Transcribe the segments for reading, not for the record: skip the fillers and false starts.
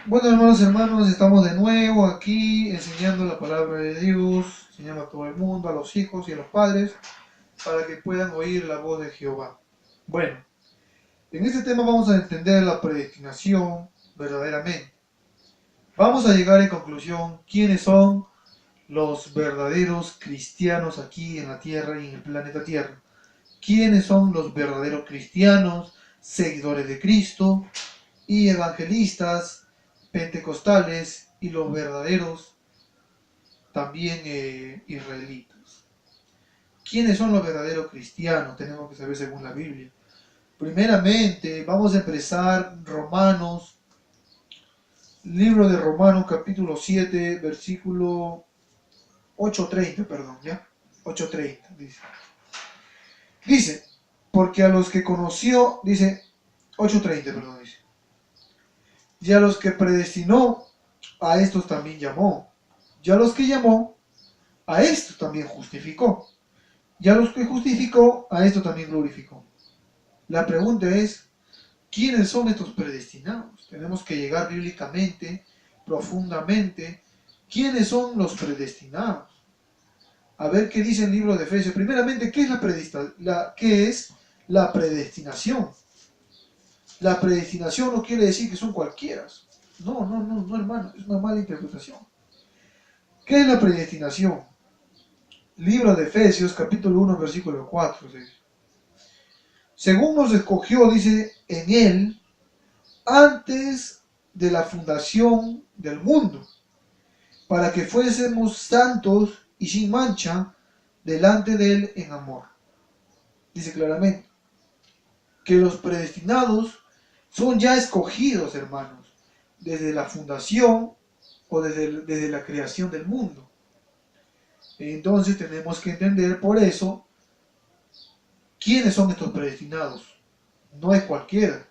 Bueno, hermanos, estamos de nuevo aquí enseñando la palabra de Dios, enseñando a todo el mundo, a los hijos y a los padres, para que puedan oír la voz de Jehová. Bueno, en este tema vamos a entender la predestinación verdaderamente. Vamos a llegar en conclusión quiénes son los verdaderos cristianos aquí en la tierra y en el planeta Tierra. ¿Quiénes son los verdaderos cristianos, seguidores de Cristo y evangelistas, pentecostales y los verdaderos también israelitas? ¿Quiénes son los verdaderos cristianos? Tenemos que saber según la Biblia. Primeramente, vamos a empezar Romanos, libro de Romanos capítulo 7, versículo 8:30, perdón, ¿ya? 8:30, dice. Dice, porque a los que conoció, dice, 8:30, perdón, dice. Y a los que predestinó, a estos también llamó. Y a los que llamó, a estos también justificó. Y a los que justificó, a estos también glorificó. La pregunta es, ¿quiénes son estos predestinados? Tenemos que llegar bíblicamente, profundamente. ¿Quiénes son los predestinados? A ver qué dice el libro de Efesios. Primeramente, ¿qué es la predestinación? La predestinación no quiere decir que son cualquiera. No, hermano, es una mala interpretación. ¿Qué es la predestinación? Libro de Efesios, capítulo 1, versículo 4. Dice. Según nos escogió, dice, en él, antes de la fundación del mundo, para que fuésemos santos y sin mancha delante de él en amor. Dice claramente que los predestinados son ya escogidos, hermanos, desde la fundación o desde la creación del mundo. Entonces tenemos que entender por eso quiénes son estos predestinados. No es cualquiera,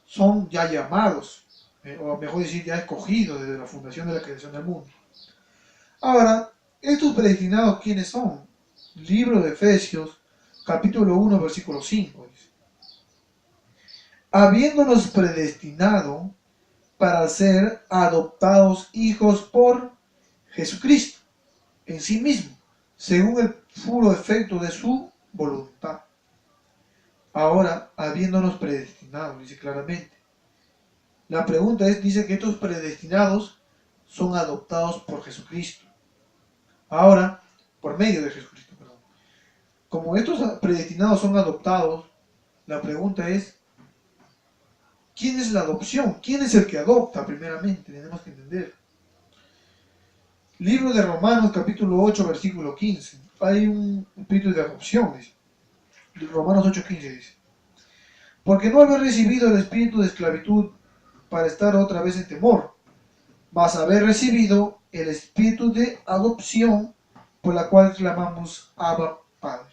son ya llamados, o mejor decir, ya escogidos desde la fundación de la creación del mundo. Ahora, estos predestinados, ¿quiénes son? Libro de Efesios, capítulo 1, versículo 5. Dice, habiéndonos predestinado para ser adoptados hijos por Jesucristo, en sí mismo, según el puro efecto de su voluntad. Ahora, habiéndonos predestinado, dice claramente. La pregunta es, dice que estos predestinados son adoptados por Jesucristo. Ahora, por medio de Jesucristo, perdón. Como estos predestinados son adoptados, la pregunta es, ¿quién es la adopción? ¿Quién es el que adopta primeramente? Tenemos que entender. Libro de Romanos, capítulo 8, versículo 15. Hay un espíritu de adopción, dice. Romanos 8:15 dice. Porque no haber recibido el espíritu de esclavitud para estar otra vez en temor, mas haber recibido el espíritu de adopción por la cual clamamos Abba Padre.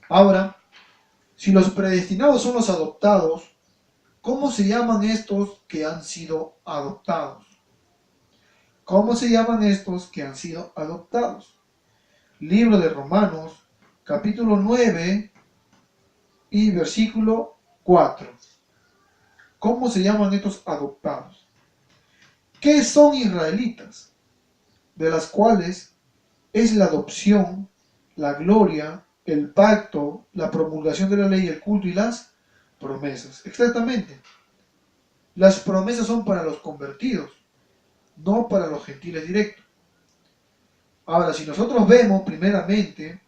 Ahora, si los predestinados son los adoptados, ¿cómo se llaman estos que han sido adoptados? ¿Cómo se llaman estos que han sido adoptados? Libro de Romanos, capítulo 9 y versículo 4. ¿Cómo se llaman estos adoptados? ¿Qué son israelitas? De las cuales es la adopción, la gloria, el pacto, la promulgación de la ley, el culto y las promesas. Exactamente. Las promesas son para los convertidos, no para los gentiles directos. Ahora, si nosotros vemos primeramente,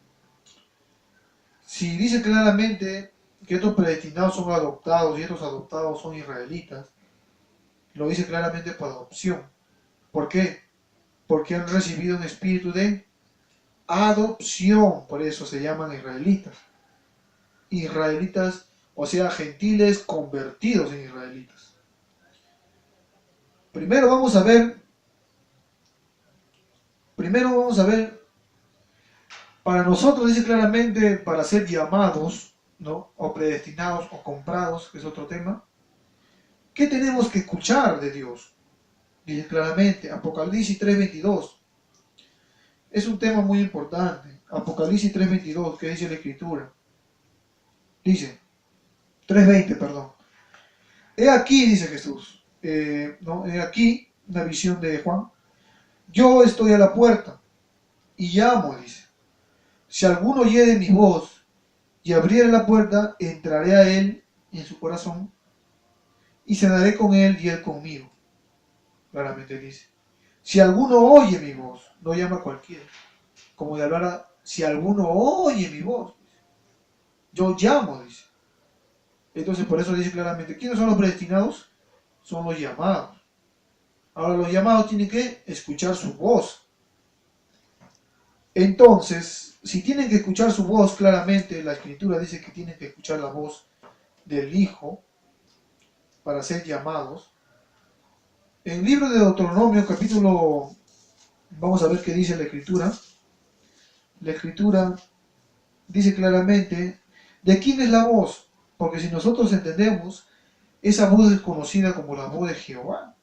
si dice claramente que estos predestinados son adoptados y estos adoptados son israelitas, lo dice claramente por adopción. ¿Por qué? Porque han recibido un espíritu de adopción, por eso se llaman israelitas. Israelitas, o sea, gentiles convertidos en israelitas. Primero vamos a ver, para nosotros dice claramente, para ser llamados, ¿no? O predestinados o comprados, que es otro tema, ¿qué tenemos que escuchar de Dios? Dice claramente, Apocalipsis 3:22. Es un tema muy importante. Apocalipsis 3:22, que dice la Escritura. Dice, 3:20, perdón. He aquí, dice Jesús, ¿no? Aquí, una visión de Juan. Yo estoy a la puerta y llamo, dice. Si alguno oyere mi voz y abriere la puerta, entraré a él en su corazón y cenaré con él y él conmigo. Claramente dice. Si alguno oye mi voz, no llama a cualquiera. Como de hablar a, si alguno oye mi voz, yo llamo, dice. Entonces por eso dice claramente, ¿quiénes son los predestinados? Son los llamados. Ahora los llamados tienen que escuchar su voz. Entonces, si tienen que escuchar su voz, claramente la Escritura dice que tienen que escuchar la voz del Hijo para ser llamados. En el libro de Deuteronomio, capítulo, vamos a ver qué dice la Escritura. La Escritura dice claramente, ¿de quién es la voz? Porque si nosotros entendemos, esa voz es conocida como la voz de Jehová.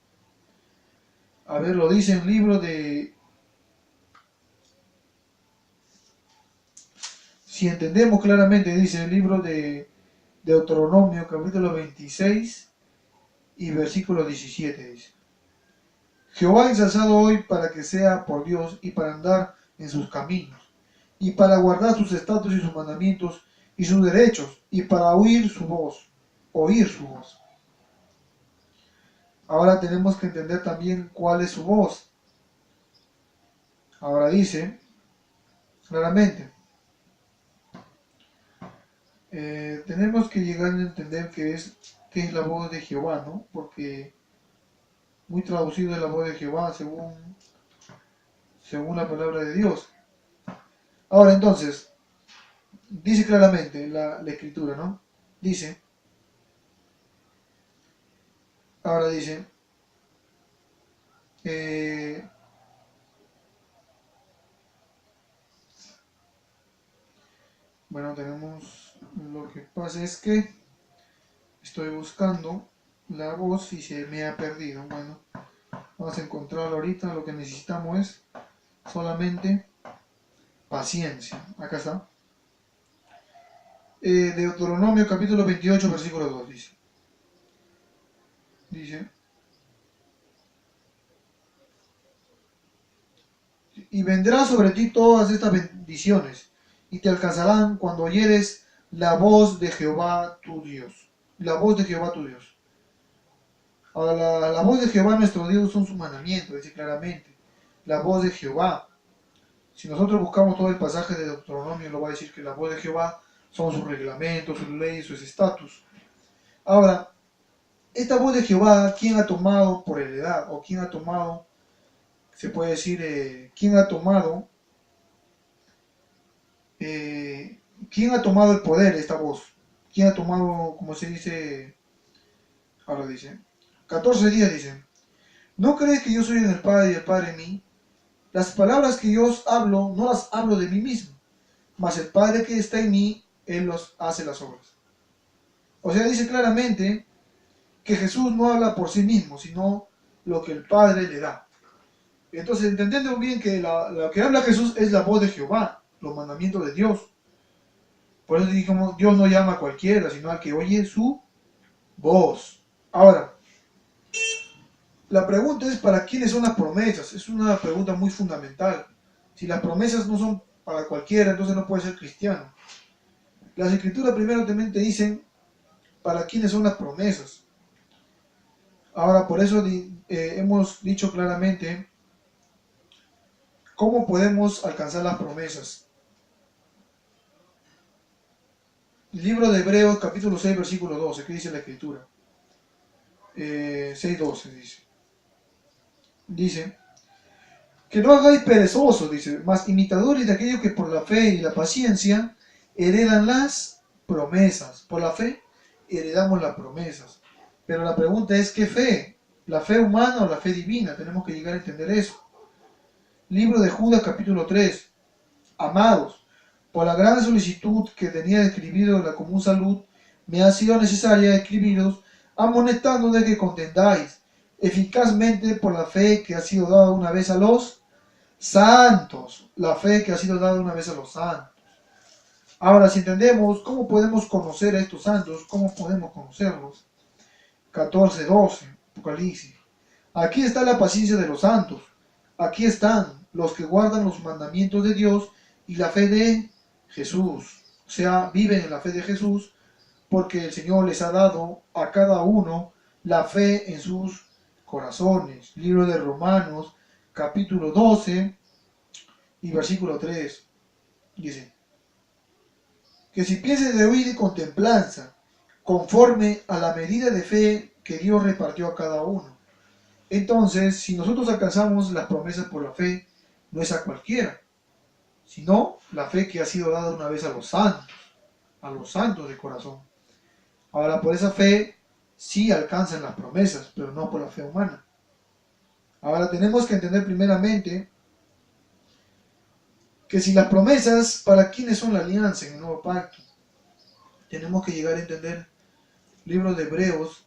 A ver, lo dice en el libro de... Si entendemos claramente, dice el libro de Deuteronomio, capítulo 26 y versículo 17, dice. Jehová ha ensalzado hoy para que sea por Dios y para andar en sus caminos, y para guardar sus estatutos y sus mandamientos y sus derechos, y para oír su voz, oír su voz. Ahora tenemos que entender también cuál es su voz. Ahora dice claramente, tenemos que llegar a entender qué es la voz de Jehová, ¿no? Porque muy traducido es la voz de Jehová según la palabra de Dios. Ahora entonces, dice claramente la Escritura, ¿no? Dice, ahora dice, bueno, tenemos, lo que pasa es que estoy buscando la voz y se me ha perdido. Bueno, vamos a encontrarlo ahorita. Lo que necesitamos es solamente paciencia. Acá está. Deuteronomio capítulo 28, versículo 2 dice. Dice, y vendrá sobre ti todas estas bendiciones, y te alcanzarán cuando oyeres la voz de Jehová tu Dios. La voz de Jehová tu Dios. Ahora, la voz de Jehová nuestro Dios son sus mandamientos, dice claramente. La voz de Jehová. Si nosotros buscamos todo el pasaje de Deuteronomio, lo va a decir que la voz de Jehová son sus reglamentos, sus leyes, sus estatus. Ahora, esta voz de Jehová, ¿quién ha tomado por heredad? O quién ha tomado, se puede decir, quién ha tomado el poder de esta voz? ¿Quién ha tomado, como se dice, ahora dice, 14 días dice, ¿no crees que yo soy en el Padre y el Padre en mí? Las palabras que yo os hablo, no las hablo de mí mismo, mas el Padre que está en mí, Él los hace las obras. O sea, dice claramente que Jesús no habla por sí mismo, sino lo que el Padre le da. Entonces, entendemos bien que lo que habla Jesús es la voz de Jehová, los mandamientos de Dios. Por eso dijimos, Dios no llama a cualquiera, sino al que oye su voz. Ahora, la pregunta es, ¿para quiénes son las promesas? Es una pregunta muy fundamental. Si las promesas no son para cualquiera, entonces no puede ser cristiano. Las escrituras primero también te dicen para quiénes son las promesas. Ahora, por eso hemos dicho claramente cómo podemos alcanzar las promesas. El libro de Hebreos, capítulo 6, versículo 12, ¿qué dice la escritura? 6:12 dice. Dice, que no hagáis perezosos, dice, mas imitadores de aquellos que por la fe y la paciencia heredan las promesas. Por la fe heredamos las promesas. Pero la pregunta es, ¿qué fe? ¿La fe humana o la fe divina? Tenemos que llegar a entender eso. Libro de Judas, capítulo 3. Amados, por la gran solicitud que tenía de escribiros de la común salud, me ha sido necesaria escribiros, amonestando de que contendáis eficazmente por la fe que ha sido dada una vez a los santos. La fe que ha sido dada una vez a los santos. Ahora, si entendemos cómo podemos conocer a estos santos, cómo podemos conocerlos. 14:12. Apocalipsis. Aquí está la paciencia de los santos. Aquí están los que guardan los mandamientos de Dios y la fe de Jesús. O sea, viven en la fe de Jesús porque el Señor les ha dado a cada uno la fe en sus corazones. Libro de Romanos, capítulo 12 y versículo 3. Dice, que si pienses de oír y contemplanza, conforme a la medida de fe que Dios repartió a cada uno. Entonces, si nosotros alcanzamos las promesas por la fe, no es a cualquiera, sino la fe que ha sido dada una vez a los santos de corazón. Ahora, por esa fe sí alcanzan las promesas, pero no por la fe humana. Ahora tenemos que entender primeramente que si las promesas, ¿para quiénes son la alianza en el nuevo pacto? Tenemos que llegar a entender libro de Hebreos,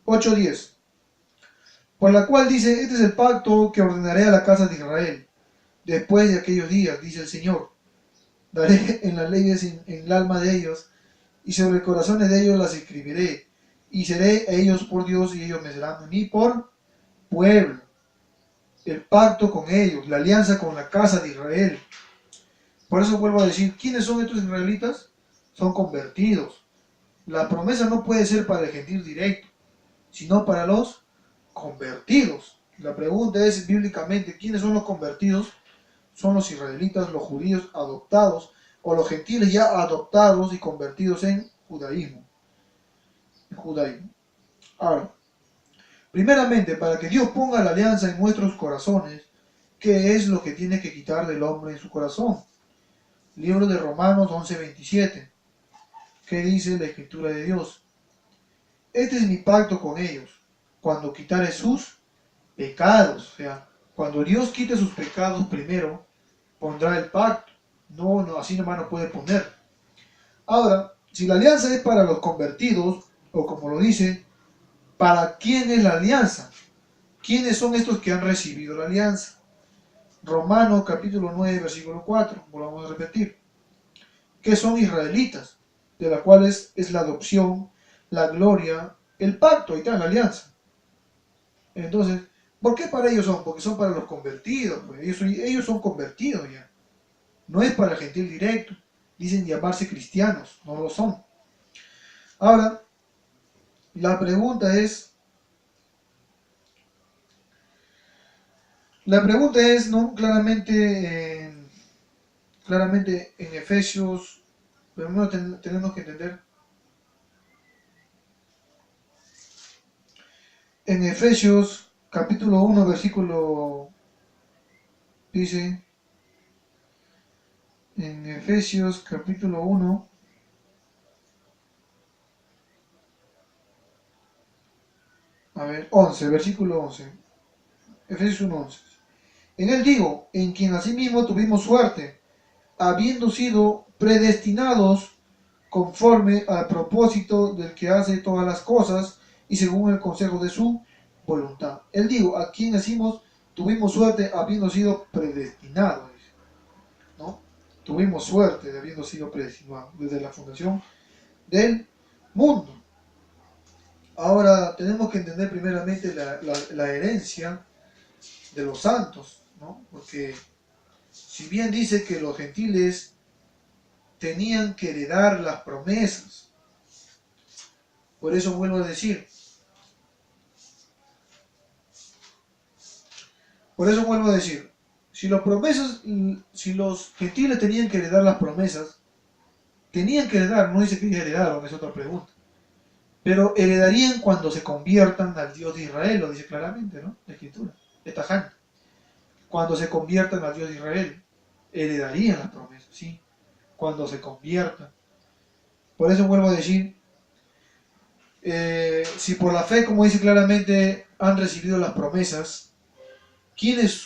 (8:10), por la cual dice, este es el pacto que ordenaré a la casa de Israel, después de aquellos días, dice el Señor, daré en las leyes en el alma de ellos, y sobre el corazón de ellos las escribiré, y seré a ellos por Dios, y ellos me serán a mí por pueblo. El pacto con ellos, la alianza con la casa de Israel. Por eso vuelvo a decir, ¿quiénes son estos israelitas? Son convertidos. La promesa no puede ser para el gentil directo, sino para los convertidos. La pregunta es, bíblicamente, ¿quiénes son los convertidos? Son los israelitas, los judíos adoptados, o los gentiles ya adoptados y convertidos en judaísmo. Ahora, primeramente, para que Dios ponga la alianza en nuestros corazones, ¿qué es lo que tiene que quitar del hombre en su corazón? Libro de Romanos 11:27. ¿Qué dice la Escritura de Dios? Este es mi pacto con ellos, cuando quitare sus pecados. O sea, cuando Dios quite sus pecados primero, pondrá el pacto. No, así nomás no puede poner. Ahora, si la alianza es para los convertidos, o como lo dice, ¿para quién es la alianza? ¿Quiénes son estos que han recibido la alianza? Romanos capítulo 9, versículo 4, volvamos a repetir. ¿Qué son israelitas? De las cuales es la adopción, la gloria, el pacto, ahí está la alianza. Entonces, ¿por qué para ellos son? Porque son para los convertidos, pues ellos son convertidos ya. No es para el gentil directo. Dicen llamarse cristianos, no lo son. Ahora, la pregunta es, ¿no? Claramente en Efesios, primero tenemos que entender, en Efesios capítulo 1, versículo, dice, en Efesios capítulo 1, a ver, 11, versículo 11, Efesios 1, 11. En él digo, en quien asimismo tuvimos suerte, habiendo sido predestinados conforme al propósito del que hace todas las cosas y según el consejo de su voluntad. Él digo, a quien decimos, tuvimos suerte habiendo sido predestinados, ¿no? Tuvimos suerte de habiendo sido predestinados desde la fundación del mundo. Ahora tenemos que entender primeramente la herencia de los santos, ¿no? Porque si bien dice que los gentiles tenían que heredar las promesas, por eso vuelvo a decir, si los gentiles tenían que heredar las promesas, tenían que heredar, no dice que ya heredaron, es otra pregunta, pero heredarían cuando se conviertan al Dios de Israel, lo dice claramente, ¿no? La Escritura, es tajante. Cuando se conviertan al Dios de Israel, heredarían las promesas, ¿sí? Cuando se conviertan. Por eso vuelvo a decir, si por la fe, como dice claramente, han recibido las promesas,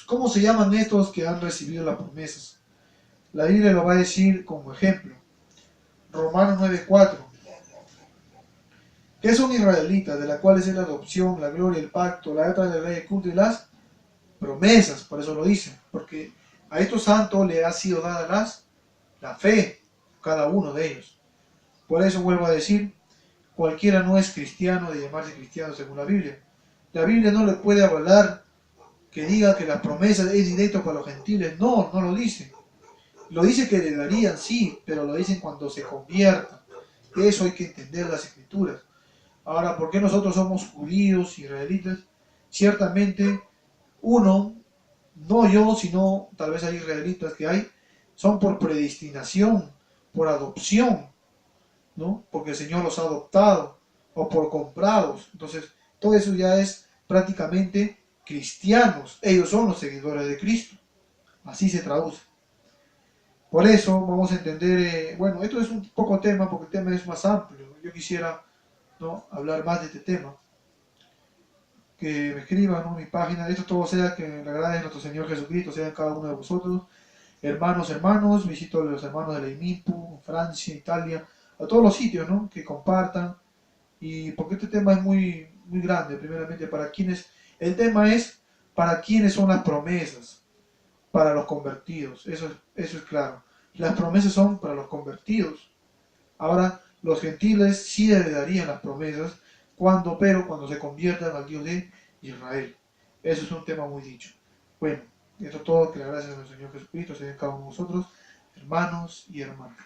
¿cómo se llaman estos que han recibido las promesas? La Biblia lo va a decir como ejemplo. Romanos 9:4. ¿Qué son israelitas? De las cuales es la adopción, la gloria, el pacto, la letra de la ley, el culto y las promesas. Por eso lo dice. Porque a estos santos le ha sido dada la fe. cada uno de ellos. Por eso vuelvo a decir, cualquiera no es cristiano de llamarse cristiano según la Biblia. La Biblia no le puede avalar que diga que las promesas es directo para los gentiles. No, no lo dice. Lo dice que le darían, sí, pero lo dicen cuando se conviertan. Eso hay que entender las escrituras. Ahora, ¿por qué nosotros somos judíos, israelitas? Ciertamente, uno, no yo, sino tal vez hay israelitas que hay, son por predestinación, por adopción, ¿no? Porque el Señor los ha adoptado, o por comprados. Entonces, todo eso ya es prácticamente cristianos. Ellos son los seguidores de Cristo. Así se traduce. Por eso vamos a entender, bueno, esto es un poco tema, porque el tema es más amplio. Yo quisiera, ¿no?, hablar más de este tema. Que me escriban, ¿no?, mi página. Esto todo sea que la gracia de nuestro Señor Jesucristo sea en cada uno de vosotros. Hermanos, visito a los hermanos de la IMIPU, Francia, Italia, a todos los sitios, ¿no?, que compartan. Y porque este tema es muy, muy grande, primeramente, para quienes, el tema es para quienes son las promesas, para los convertidos, eso es claro. Las promesas son para los convertidos. Ahora, los gentiles sí heredarían las promesas, pero cuando se conviertan al Dios de Israel. Eso es un tema muy dicho. Bueno, esto es todo, que la gracia del Señor Jesucristo sea en cada uno de nosotros, hermanos y hermanas.